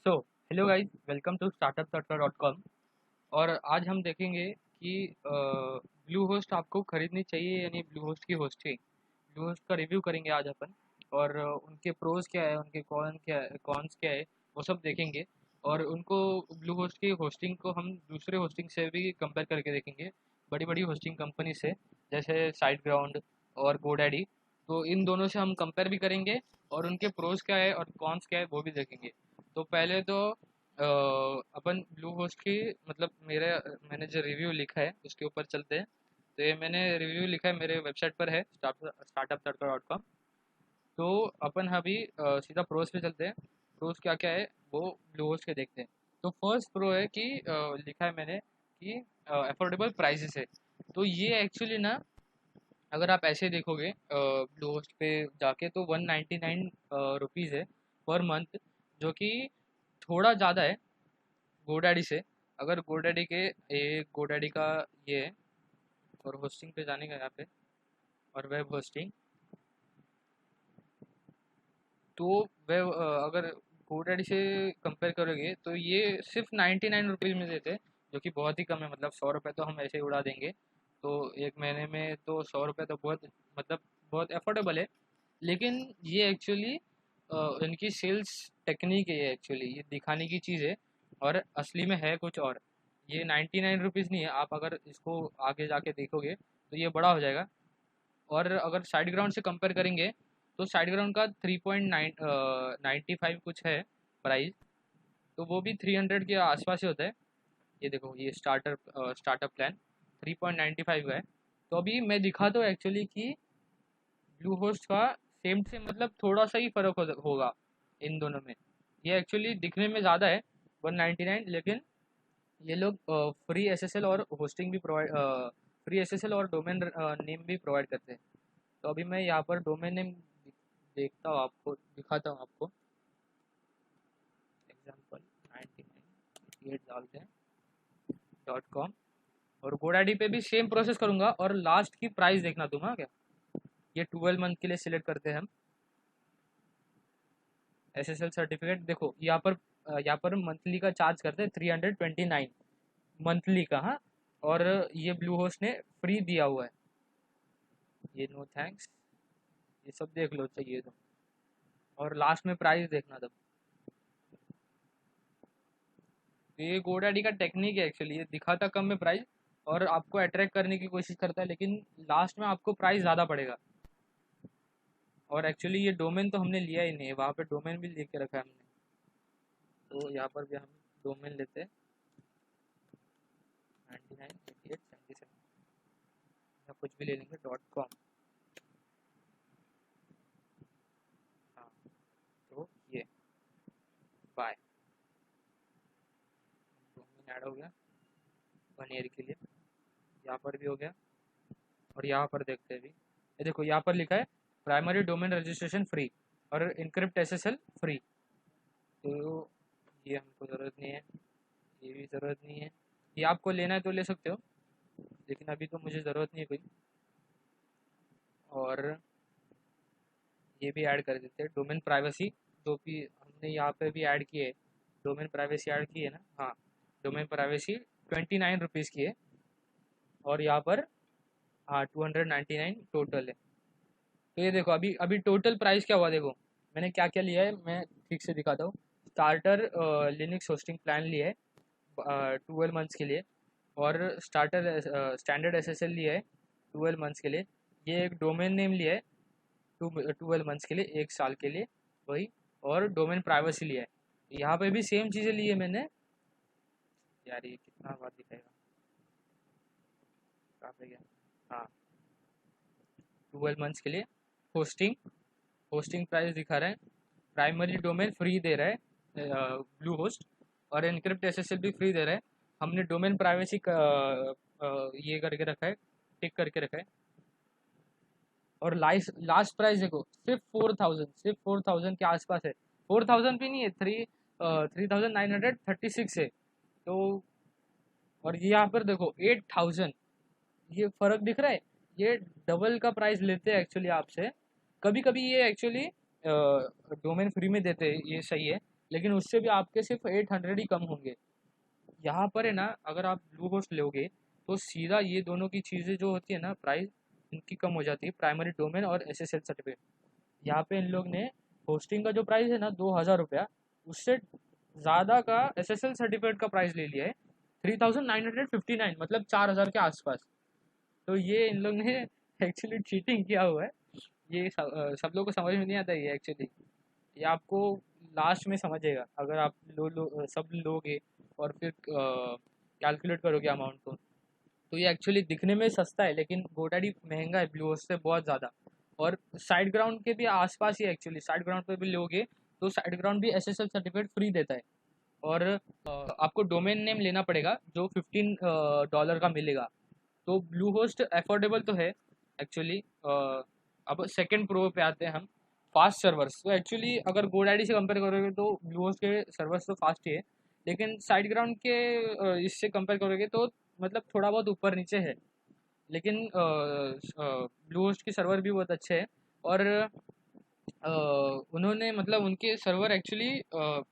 So hello guys, welcome to startup.com। और आज हम देखेंगे कि ब्लू होस्ट आपको खरीदनी चाहिए या नहीं। ब्लू होस्ट की होस्टिंग, ब्लू होस्ट का रिव्यू करेंगे आज अपन। और उनके प्रोज क्या है, उनके कॉन्स क्या है, वो सब देखेंगे। और उनको ब्लू होस्ट की होस्टिंग को हम दूसरे होस्टिंग से भी कंपेयर करके देखेंगे, बड़ी बड़ी होस्टिंग कंपनी से, जैसे साइट ग्राउंड और गोडैडी। तो इन दोनों से हम कंपेयर भी करेंगे और उनके प्रोज क्या है और कॉन्स क्या है वो भी देखेंगे। तो पहले तो अपन ब्लू होस्ट की, मतलब मैंने जो रिव्यू लिखा है उसके ऊपर चलते हैं। तो ये मैंने रिव्यू लिखा है, मेरे वेबसाइट पर है, startup.com। तो अपन अभी सीधा प्रोज पे चलते हैं। प्रोज क्या क्या है वो ब्लू होस्ट के देखते हैं। तो फर्स्ट प्रो है कि लिखा है मैंने कि अफोर्डेबल प्राइसेस है। तो ये एक्चुअली ना, अगर आप ऐसे देखोगे ब्लू होस्ट पे जाके, तो 199 रुपीज़ है पर मंथ, जो कि थोड़ा ज़्यादा है गोडैडी से। अगर गोडैडी के, ये गोडैडी का ये है। और होस्टिंग पे जाने का यहाँ पे, और वेब होस्टिंग, तो वेब अगर गोडैडी से कंपेयर करोगे तो ये सिर्फ 99 रुपीज़ में देते हैं, जो कि बहुत ही कम है। मतलब 100 रुपये तो हम ऐसे ही उड़ा देंगे। तो एक महीने में तो 100 रुपये तो बहुत, मतलब बहुत अफोर्डेबल है। लेकिन ये एक्चुअली इनकी सेल्स टेक्निक है, ये एक्चुअली ये दिखाने की चीज़ है, और असली में है कुछ और। ये 99 रुपीज़ नहीं है। आप अगर इसको आगे जाके देखोगे तो ये बड़ा हो जाएगा। और अगर साइड ग्राउंड से कंपेयर करेंगे तो साइड ग्राउंड का 3.95 कुछ है प्राइस। तो वो भी 300 के आसपास ही होता है। ये देखो, ये स्टार्टअप प्लान 3.95 का है। तो अभी मैं दिखाता हूँ एक्चुअली कि ब्लू होस्ट का सेम से, मतलब थोड़ा सा ही फर्क होगा इन दोनों में। ये एक्चुअली दिखने में ज़्यादा है 199, लेकिन ये लोग फ्री एसएसएल और होस्टिंग भी प्रोवाइड, फ्री एसएसएल और डोमेन नेम भी प्रोवाइड करते हैं। तो अभी मैं यहाँ पर डोमेन नेम देखता हूँ, आपको दिखाता हूँ आपको। एग्जाम्पल 99 डालते हैं .com। और गोडैडी पे भी सेम प्रोसेस करूँगा और लास्ट की प्राइस देखना दूंगा क्या। ये 12 मंथ के लिए सिलेक्ट करते हैं हम। एसएसएल सर्टिफिकेट देखो यहाँ पर, यहाँ पर मंथली का चार्ज करते हैं 329 मंथली का, हाँ। और ये ब्लू होस्ट ने फ्री दिया हुआ है। ये नो थैंक्स, ये सब देख लो चाहिए तो। और लास्ट में प्राइस देखना तब। तो ये गोडैडी का टेक्निक है एक्चुअली, ये दिखाता कम में प्राइस और आपको अट्रैक्ट करने की कोशिश करता है, लेकिन लास्ट में आपको प्राइस ज़्यादा पड़ेगा। और एक्चुअली ये डोमेन तो हमने लिया ही नहीं है, वहाँ पे डोमेन भी लेके रखा है हमने। तो यहाँ पर भी हम डोमेन लेते हैं 99 88 77, या कुछ भी ले लेंगे .com। हाँ, तो ये बाय डोमेन ऐड हो गया 1 ईयर के लिए। यहाँ पर भी हो गया। और यहाँ पर देखते हैं भी, ये देखो यहाँ पर लिखा है प्राइमरी डोमेन रजिस्ट्रेशन फ्री और इनक्रिप्ट एसएसएल फ्री। तो ये हमको ज़रूरत नहीं है, ये भी ज़रूरत नहीं है। ये आपको लेना है तो ले सकते हो, लेकिन अभी तो मुझे ज़रूरत नहीं है कोई। और ये भी ऐड कर देते हैं डोमेन प्राइवेसी, जो कि हमने यहाँ पे भी ऐड की है। डोमेन प्राइवेसी ऐड की है ना, हाँ। डोमेन प्राइवेसी 29 रुपीज़ की है। और यहाँ पर हाँ 299 टोटल है। तो ये देखो, अभी अभी टोटल प्राइस क्या हुआ देखो। मैंने क्या क्या लिया है मैं ठीक से दिखाता हूँ। स्टार्टर लिनक्स होस्टिंग प्लान लिया है 12 मंथ्स के लिए। और स्टैंडर्ड एसएसएल लिया है 12 मंथ्स के लिए। ये एक डोमेन नेम लिया है 12 मंथ्स के लिए, 1 साल के लिए वही। और डोमेन प्राइवेसी लिया है। यहाँ पे भी सेम चीज़ें ली है मैंने। यार ये कितना बार दिखाएगा, कहाँ पे गया। हाँ, 12 मंथ्स के लिए होस्टिंग, होस्टिंग प्राइस दिखा रहा है। प्राइमरी डोमेन फ्री दे रहा है ब्लू होस्ट, और इनक्रिप्ट एसएसएल भी फ्री दे रहा है। हमने डोमेन प्राइवेसी का ये करके रखा है, टिक करके रखा है। और लास्ट प्राइस देखो, सिर्फ 4000, सिर्फ 4000 के आसपास है। 4000 भी नहीं है, 3936 है। तो और ये यहाँ पर देखो 8000, ये फर्क दिख रहा है। ये डबल का प्राइस लेते हैं एक्चुअली आपसे। कभी कभी ये एक्चुअली डोमेन फ्री में देते हैं, ये सही है। लेकिन उससे भी आपके सिर्फ 800 ही कम होंगे। यहाँ पर है ना, अगर आप ब्लू होस्ट लोगे तो सीधा ये दोनों की चीज़ें जो होती है ना, प्राइस इनकी कम हो जाती है, प्राइमरी डोमेन और SSL सर्टिफिकेट। यहाँ पे इन लोग ने होस्टिंग का जो प्राइस है ना 2,000 रुपया, उससे ज़्यादा का SSL सर्टिफिकेट का प्राइस ले लिया है, 3,959, मतलब 4,000 के आसपास। तो ये इन लोग ने एक्चुअली चीटिंग किया हुआ है। ये सब लोग को समझ में नहीं आता ये एक्चुअली। ये आपको लास्ट में समझेगा, अगर आप सब लोगे और फिर कैलकुलेट करोगे अमाउंट को। तो ये एक्चुअली दिखने में सस्ता है, लेकिन गोडाडी महंगा है ब्लू होस्ट से बहुत ज़्यादा। और साइड ग्राउंड के भी आसपास ही एक्चुअली, साइड ग्राउंड पे भी लोगे तो साइड ग्राउंड भी SSL सर्टिफिकेट फ्री देता है। और आपको डोमेन नेम लेना पड़ेगा जो $15 का मिलेगा। तो ब्लू होस्ट अफोर्डेबल तो है एक्चुअली। अब सेकंड प्रो पे आते हैं हम, फास्ट सर्वर्स। तो एक्चुअली अगर गोडैडी से कंपेयर करोगे तो ब्लू होस्ट के सर्वर्स तो फास्ट ही है, लेकिन साइड ग्राउंड के इससे कंपेयर करोगे तो मतलब थोड़ा बहुत ऊपर नीचे है। लेकिन ब्लू होस्ट के सर्वर भी बहुत अच्छे हैं। और उन्होंने मतलब उनके सर्वर एक्चुअली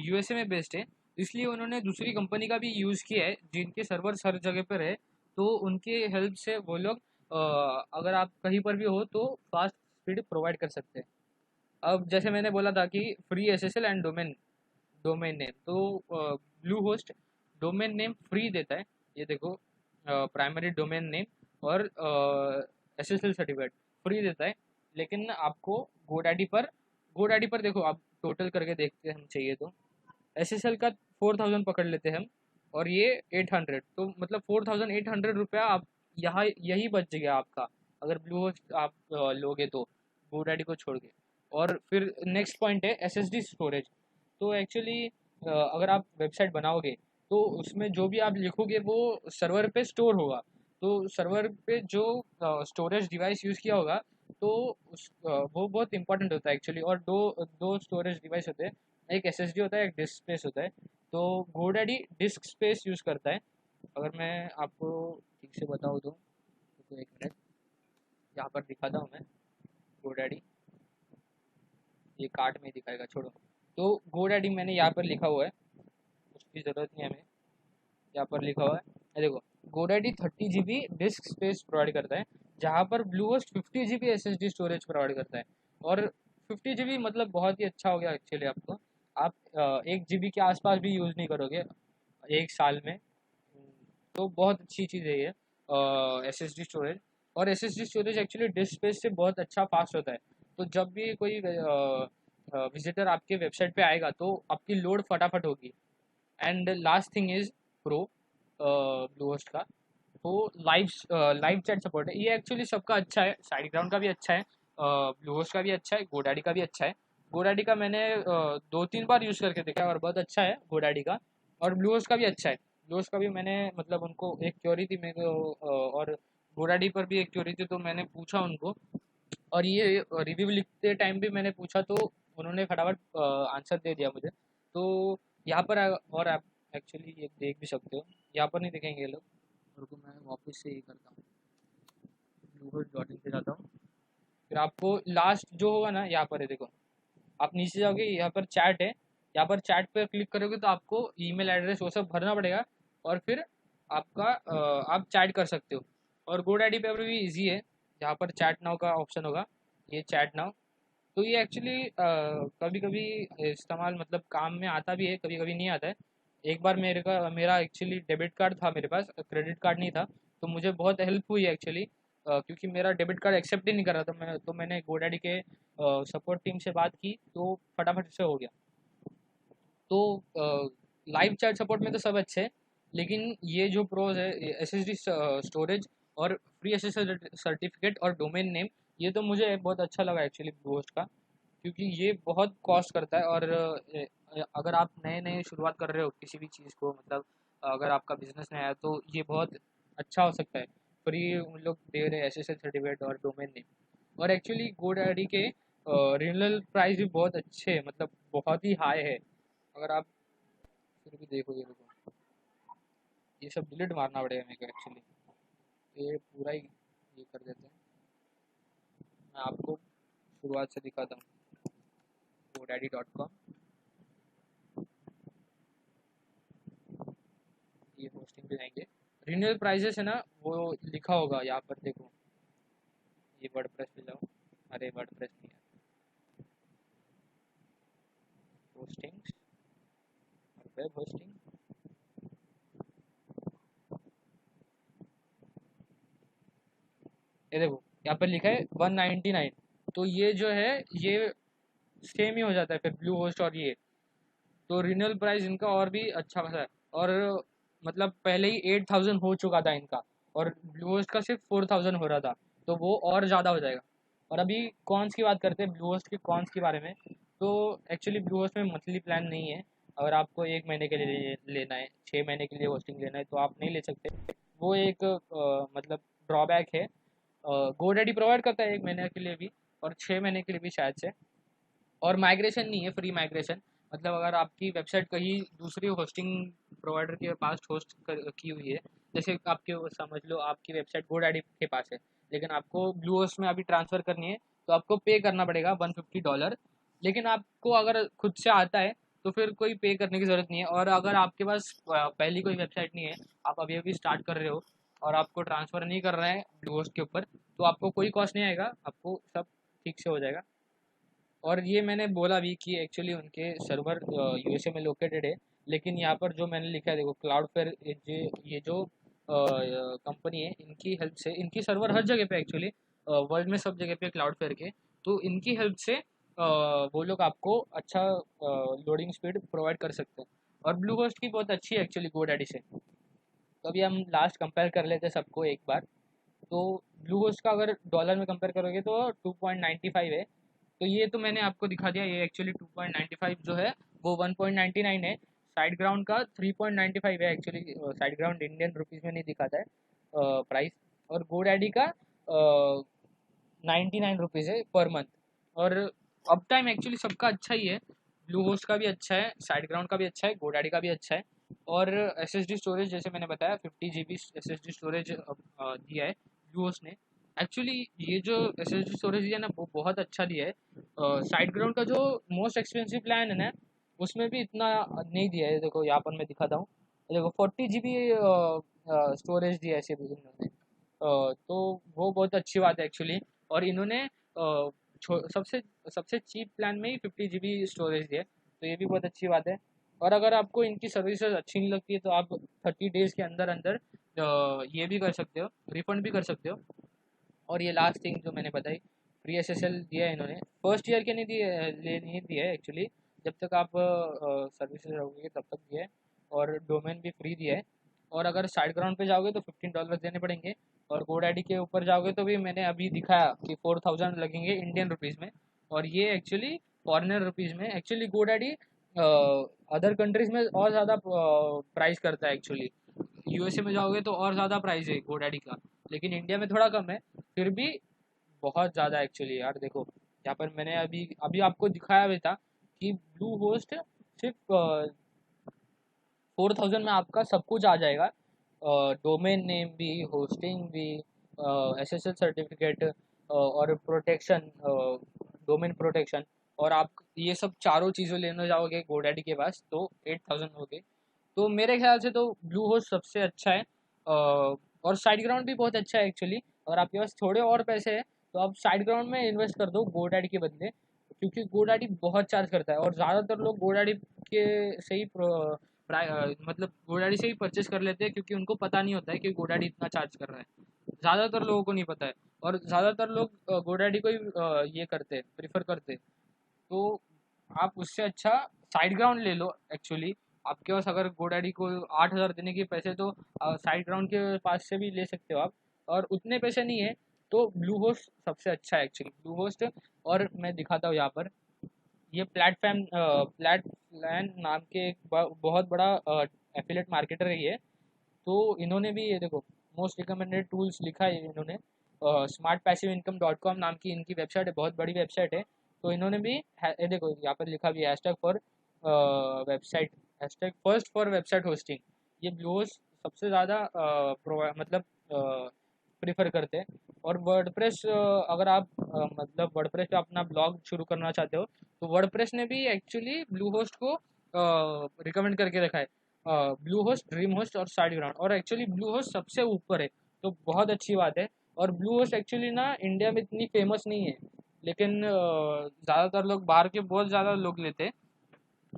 USA में बेस्ड है, इसलिए उन्होंने दूसरी कंपनी का भी यूज़ किया है जिनके सर्वर हर जगह पर है। तो उनके हेल्प से वो लोग अगर आप कहीं पर भी हो तो फास्ट स्पीड प्रोवाइड कर सकते हैं। अब जैसे मैंने बोला था कि free SSL and domain domain name, तो Bluehost domain name free देता है। ये देखो, प्राइमरी डोमेन नेम और SSL सर्टिफिकेट फ्री देता है। लेकिन आपको गोडैडी पर देखो, आप टोटल करके देखते हैं हम चाहिए तो SSL का 4,000 पकड़ लेते हैं हम, और ये 800, तो मतलब 4,800 रुपया आप यहाँ यही बच गया आपका, अगर ब्लू होस्ट आप लोगे तो गोडैडी को छोड़ के। और फिर नेक्स्ट पॉइंट है SSD स्टोरेज। तो एक्चुअली अगर आप वेबसाइट बनाओगे तो उसमें जो भी आप लिखोगे वो सर्वर पे स्टोर होगा। तो सर्वर पे जो स्टोरेज डिवाइस यूज़ किया होगा, तो वो बहुत इंपॉर्टेंट होता है एक्चुअली। और दो दो स्टोरेज डिवाइस होते हैं, एक SSD होता है, एक डिस्क स्पेस होता है। तो गोडैडी डिस्क स्पेस यूज़ करता है। अगर मैं आपको ठीक से बताऊँ तो एक मिनट यहाँ पर दिखाता हूँ मैं। गोडैडी, ये कार्ड में दिखाएगा, छोड़ो। तो गोडैडी मैंने यहाँ पर लिखा हुआ है, उसकी ज़रूरत नहीं है हमें। यहाँ पर लिखा हुआ है, ये देखो, GoDaddy 30 GB disc space provide करता है, जहाँ पर blue host 50 GB SSD storage provide करता है। और 50 GB मतलब बहुत ही अच्छा हो गया एक्चुअली आपको। आप 1 GB के आसपास भी यूज़ नहीं करोगे एक साल में। तो बहुत अच्छी चीज़ है ये SSD स्टोरेज। और SSD storage actually disc space से बहुत अच्छा फास्ट होता है। तो जब भी कोई विजिटर आपके वेबसाइट पे आएगा तो आपकी लोड फटाफट होगी। And last thing is pro blue host का, तो लाइव चैट सपोर्ट है। ये एक्चुअली सबका अच्छा है, साइड ग्राउंड का भी अच्छा है, ब्लू होस्ट का भी अच्छा है, गोडैडी का भी अच्छा है। गोडैडी का मैंने 2-3 बार यूज़ करके देखा है और बहुत अच्छा है गोडैडी का। और ब्लू होस्ट का भी अच्छा है। ब्लू होस्ट का भी मैंने मतलब उनको एक क्योरी थी मेरे को, और गोडैडी पर भी एक क्योरी थी, तो मैंने पूछा उनको। और ये रिव्यू लिखते टाइम भी मैंने पूछा, तो उन्होंने फटाफट आंसर दे दिया मुझे। तो यहाँ पर और आप एक्चुअली ये देख भी सकते हो, यहाँ पर नहीं दिखेंगे ये लोग। रुको, मैं वापस से ये करता हूँ, bluehost.in पे जाता हूँ। फिर आपको लास्ट जो होगा ना, यहाँ पर है देखो, आप नीचे जाओगे, यहाँ पर चैट है, यहाँ पर चैट पर क्लिक करोगे तो आपको ईमेल एड्रेस वो सब भरना पड़ेगा। और फिर आपका आप चैट कर सकते हो। और गोडैडी पे भी इजी है, यहाँ पर चैट नाउ का ऑप्शन होगा, ये चैट नाउ। तो ये एक्चुअली कभी कभी इस्तेमाल मतलब काम में आता भी है, कभी कभी नहीं आता है। एक बार मेरा एक्चुअली डेबिट कार्ड था मेरे पास, क्रेडिट कार्ड नहीं था। तो मुझे बहुत हेल्प हुई एक्चुअली, क्योंकि मेरा डेबिट कार्ड एक्सेप्ट ही नहीं कर रहा था। मैंने गोडैडी के सपोर्ट टीम से बात की तो फटाफट से हो गया। तो लाइव चैट सपोर्ट में तो सब अच्छे हैं, लेकिन ये जो प्रोज है, SSD स्टोरेज और फ्री SSL सर्टिफिकेट और डोमेन नेम, ये तो मुझे बहुत अच्छा लगा एक्चुअली बोस्ट का। क्योंकि ये बहुत कॉस्ट करता है। और अगर आप नए नए शुरुआत कर रहे हो किसी भी चीज़ को, मतलब अगर आपका बिजनेस नया है तो ये बहुत अच्छा हो सकता है। फ्री उन लोग दे रहे हैं SSL सर्टिफिकेट और डोमेन नेम। और एक्चुअली गोडैडी के रिनल प्राइस भी बहुत अच्छे हैं, मतलब बहुत ही हाई है। अगर आप फिर भी देखोगे, देखो ये सब डिलीट मारना पड़ेगा मेरे को एक्चुअली, ये पूरा ही ये कर देते हैं। मैं आपको शुरुआत से दिखाता हूँ, GoDaddy.com। होस्टिंग पे जाएंगे, रिन्यूअल प्राइजेस है ना वो लिखा होगा यहाँ पर, देखो ये वर्डप्रेस पे जाओ, अरे वर्डप्रेस नहीं है, होस्टिंग्स और वेब होस्टिंग, ये देखो यहाँ पर लिखा है 199। तो ये जो है ये सेम ही हो जाता है फिर ब्लू होस्ट और ये, तो रिन्यूअल प्राइस इनका और भी अच्छा खासा है। और मतलब पहले ही 8000 हो चुका था इनका, और ब्लू होस्ट का सिर्फ 4000 हो रहा था, तो वो और ज़्यादा हो जाएगा। और अभी कॉन्स की बात करते हैं, ब्लू होस्ट के कॉन्स के बारे में। तो एक्चुअली ब्लू होस्ट में मंथली प्लान नहीं है। अगर आपको 1 महीने के लिए लेना है, 6 महीने के लिए होस्टिंग लेना है तो आप नहीं ले सकते। वो एक मतलब ड्रॉबैक है। गोडैडी प्रोवाइड करता है 1 महीने के लिए भी, और 6 महीने के लिए भी शायद से। और माइग्रेशन नहीं है, फ्री माइग्रेशन। मतलब अगर आपकी वेबसाइट कहीं दूसरी होस्टिंग प्रोवाइडर के पास होस्ट की हुई है, जैसे आपके समझ लो आपकी वेबसाइट गोडैडी के पास है, लेकिन आपको ब्लू होस्ट में अभी ट्रांसफ़र करनी है, तो आपको पे करना पड़ेगा $150। लेकिन आपको अगर खुद से आता है तो फिर कोई पे करने की ज़रूरत नहीं है। और अगर आपके पास पहली कोई वेबसाइट नहीं है, आप अभी अभी स्टार्ट कर रहे हो और आपको ट्रांसफ़र नहीं कर रहे हैं ब्लू होस्ट के ऊपर, तो आपको कोई कॉस्ट नहीं आएगा, आपको सब ठीक से हो जाएगा। और ये मैंने बोला भी कि एक्चुअली उनके सर्वर यूएसए में लोकेटेड है, लेकिन यहाँ पर जो मैंने लिखा है देखो, क्लाउडफ्लेयर, ये जो कंपनी है, इनकी हेल्प से, इनकी सर्वर हर जगह पे एक्चुअली वर्ल्ड में सब जगह पे क्लाउडफ्लेयर के, तो इनकी हेल्प से वो लोग आपको अच्छा लोडिंग स्पीड प्रोवाइड कर सकते हैं। और ब्लू होस्ट की बहुत अच्छी है एक्चुअली गोडैडी से। तो अभी हम लास्ट कंपेयर कर लेते हैं सबको एक बार। तो ब्लू होस्ट का अगर डॉलर में कंपेयर करोगे तो 2.95 है। तो ये तो मैंने आपको दिखा दिया, ये एक्चुअली 2.95 जो है वो 1.99 है। साइड ग्राउंड का 3.95 है actually, side ground Indian rupees में नहीं दिखाता है प्राइस। और गोडैडी का 99 रुपीज़ है पर मंथ। और अप टाइम एक्चुअली सबका अच्छा ही है, ब्लू होस्ट का भी अच्छा है, साइड ग्राउंड का भी अच्छा है, गोडैडी का भी अच्छा है। और एसएसडी स्टोरेज जैसे मैंने बताया 50 GB एसएसडी स्टोरेज दिया है ब्लू होस्ट ने। एक्चुअली ये जो एसएसडी स्टोरेज दिया है ना वो बहुत अच्छा दिया है। साइड ग्राउंड का जो मोस्ट एक्सपेंसिव प्लान है ना उसमें भी इतना नहीं दिया है। देखो यहाँ पर मैं दिखाता हूँ, देखो 40 GB स्टोरेज दिया है सिर्फ इन्होंने। तो वो बहुत अच्छी बात है एक्चुअली। और इन्होंने सबसे सबसे चीप प्लान में ही 50 GB स्टोरेज दिया है, तो ये भी बहुत अच्छी बात है। और अगर आपको इनकी सर्विसेज अच्छी नहीं लगती है तो आप 30 डेज़ के अंदर अंदर ये भी कर सकते हो, रिफंड भी कर सकते हो। और ये लास्ट थिंग जो मैंने बताई, फ्री एसएसएल दिया है इन्होंने, फर्स्ट ईयर के नहीं दिए, नहीं दिया है एक्चुअली, जब तक आप सर्विसेज रहोगे तब तक दिया है। और डोमेन भी फ्री दिया है। और अगर साइड ग्राउंड पे जाओगे तो $15 देने पड़ेंगे। और गोडैडी के ऊपर जाओगे तो भी मैंने अभी दिखाया कि 4000 लगेंगे इंडियन रुपीज़ में, और ये एक्चुअली फॉरेनर रुपीज़ में। एक्चुअली गोडैडी अदर कंट्रीज़ में और ज़्यादा प्राइस करता है एक्चुअली, यूएसए में जाओगे तो और ज़्यादा प्राइस है गोडैडी का, लेकिन इंडिया में थोड़ा कम है, फिर भी बहुत ज़्यादा एक्चुअली यार। देखो यहाँ पर मैंने अभी अभी आपको दिखाया भी था कि ब्लू होस्ट सिर्फ 4000 में आपका सब कुछ आ जाएगा, डोमेन नेम भी, होस्टिंग भी, एसएसएल सर्टिफिकेट, और प्रोटेक्शन, डोमेन प्रोटेक्शन। और आप ये सब चारों चीज़ें लेने जाओगे गोडैडी के पास तो 8000 हो गए। तो मेरे ख्याल से तो ब्लू होस्ट सबसे अच्छा है। और साइड ग्राउंड भी बहुत अच्छा है एक्चुअली। अगर आपके पास थोड़े और पैसे हैं तो आप साइड ग्राउंड में इन्वेस्ट कर दो गोडैडी के बदले, क्योंकि गोडैडी बहुत चार्ज करता है। और ज़्यादातर लोग गोडैडी के से ही मतलब गोडैडी से ही परचेस कर लेते हैं, क्योंकि उनको पता नहीं होता है कि गोडैडी इतना चार्ज कर रहा है। ज़्यादातर लोगों को नहीं पता है, और ज़्यादातर लोग गोडैडी को ही ये करते हैं, प्रीफर करते हैं। तो आप उससे अच्छा साइड ग्राउंड ले लो एक्चुअली। आपके पास अगर गोडैडी को 8000 देने के पैसे, तो साइड ग्राउंड के पास से भी ले सकते हो आप। और उतने पैसे नहीं है तो ब्लू होस्ट सबसे अच्छा है एक्चुअली, ब्लू होस्ट। और मैं दिखाता हूँ यहाँ पर, ये प्लेटप्लान नाम के एक बहुत बड़ा एफिलेट मार्केटर है ये। तो इन्होंने भी ये देखो मोस्ट रिकमेंडेड टूल्स लिखा है इन्होंने। smartpassiveincome.com नाम की इनकी वेबसाइट है, बहुत बड़ी वेबसाइट है। तो इन्होंने भी ये देखो यहाँ पर लिखा भी है hashtag for website, hashtag first for website hosting. ये ब्लू होस्ट सबसे ज़्यादा मतलब प्रीफर करते हैं। और वर्डप्रेस, अगर आप मतलब वर्डप्रेस पे अपना ब्लॉग शुरू करना चाहते हो तो वर्डप्रेस ने भी एक्चुअली ब्लू होस्ट को रिकमेंड करके रखा है। ब्लू होस्ट, ड्रीम होस्ट और साइड ग्राउंड। और एक्चुअली ब्लू होस्ट सबसे ऊपर है, तो बहुत अच्छी बात है। और ब्लू होस्ट एक्चुअली ना इंडिया में इतनी फेमस नहीं है, लेकिन ज़्यादातर लोग बाहर के बहुत ज़्यादा लोग लेते हैं।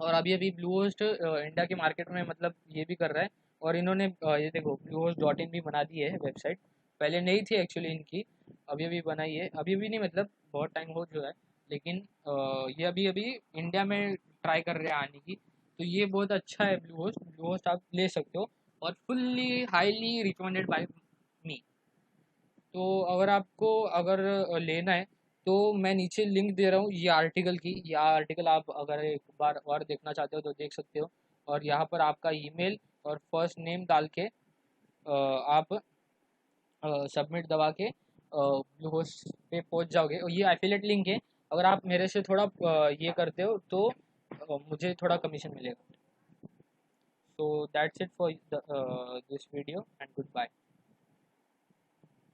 और अभी अभी ब्लू होस्ट इंडिया के मार्केट में मतलब ये भी कर रहा है। और इन्होंने ये देखो ब्लू होस्ट डॉट इन भी बना दी है वेबसाइट। पहले नहीं थी एक्चुअली इनकी, अभी अभी बनाई है। अभी अभी नहीं मतलब बहुत टाइम हो चुका है, लेकिन ये अभी अभी इंडिया में ट्राई कर रहे हैं आने की। तो ये बहुत अच्छा है ब्लू होस्ट। ब्लू होस्ट आप ले सकते हो और फुल्ली हाईली रिकमेंडेड बाय मी। तो अगर आपको अगर लेना है तो मैं नीचे लिंक दे रहा हूँ ये आर्टिकल की। यह आर्टिकल आप अगर एक बार और देखना चाहते हो तो देख सकते हो। और यहाँ पर आपका ईमेल और फर्स्ट नेम डाल के आप सबमिट दबा के ब्लू होस्ट पे पहुँच जाओगे। और ये एफिलेट लिंक है, अगर आप मेरे से थोड़ा ये करते हो तो मुझे थोड़ा कमीशन मिलेगा। So that's it for this video and good bye.